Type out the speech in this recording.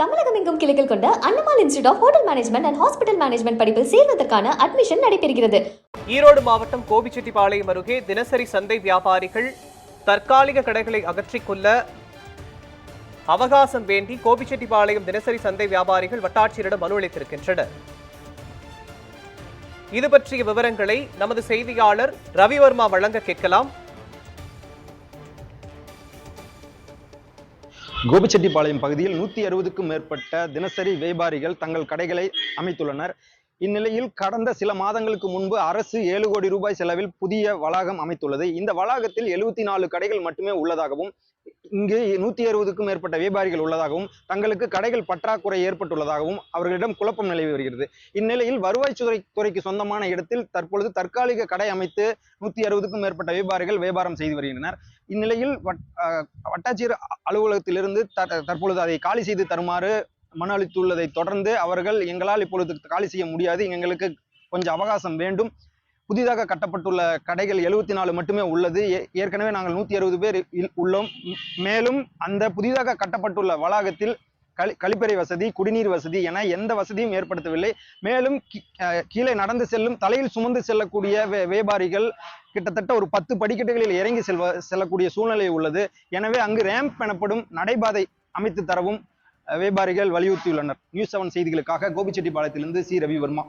தமிழகம் எங்கும் கிளைகள் கொண்ட Annamal institute of hotel management and hospital management படிப்பில் சேர்வதற்கான அட்மிஷன் நடைபெறுகிறது. ஈரோடு மாவட்டம் கோபிச்செட்டிப்பாளையம் அருகே தினசரி சந்தை வியாபாரிகள் தற்காலிக கடைகளை அகற்றிக்கொள்ள அவகாசம் வேண்டி கோபிச்செட்டிப்பாளையம் தினசரி சந்தை வியாபாரிகள் வட்டாட்சியரிடம் மனு அளித்திருக்கின்றனர். இது பற்றிய விவரங்களை நமது செய்தியாளர் ரவிவர்மா வழங்க கேட்கலாம். கோபிச்செட்டிப்பாளையம் பகுதியில் 160க்கும் மேற்பட்ட தினசரி வியாபாரிகள் தங்கள் கடைகளை அமைத்துள்ளனர். இந்நிலையில் கடந்த சில மாதங்களுக்கு முன்பு அரசு 7 கோடி ரூபாய் செலவில் புதிய வளாகம் அமைத்துள்ளது. இந்த வளாகத்தில் 74 கடைகள் மட்டுமே உள்ளதாகவும் இங்கு 160க்கும் மேற்பட்ட வியாபாரிகள் உள்ளதாகவும் தங்களுக்கு கடைகள் பற்றாக்குறை ஏற்பட்டுள்ளதாகவும் அவர்களிடம் குழப்பம் நிலவி வருகிறது. இந்நிலையில் வருவாய்த்துறைக்கு சொந்தமான இடத்தில் தற்பொழுது தற்காலிக கடை அமைத்து 160க்கும் மேற்பட்ட வியாபாரிகள் வியாபாரம் செய்து வருகின்றனர். இந்நிலையில் வட்டாட்சியர் அலுவலகத்திலிருந்து தற்பொழுது அதை காலி செய்து தருமாறு மனு அளித்துள்ளதை தொடர்ந்து அவர்கள் எங்களால் இப்பொழுது காலி செய்ய முடியாது, எங்களுக்கு கொஞ்சம் அவகாசம் வேண்டும், புதிதாக கட்டப்பட்டுள்ள கடைகள் 74 மட்டுமே உள்ளது, ஏற்கனவே நாங்கள் 160 பேர் உள்ளோம், மேலும் அந்த புதிதாக கட்டப்பட்டுள்ள வளாகத்தில் கழிப்பறை வசதி, குடிநீர் வசதி என எந்த வசதியும் ஏற்படுத்தவில்லை. மேலும் கீழே நடந்து செல்லும், தலையில் சுமந்து செல்லக்கூடிய வியாபாரிகள் கிட்டத்தட்ட ஒரு 10 படிக்கட்டுகளில் இறங்கி செல்லக்கூடிய சூழ்நிலை உள்ளது. எனவே அங்கு ரேம்ப் எனப்படும் நடைபாதை அமைத்து தரவும் வியாபாரிகள் வலியுறுத்தியுள்ளனர். நியூஸ் 7 செய்திகளுக்காக கோபிச்செட்டிப்பாளையத்திலிருந்து சி. ரவிவர்மா.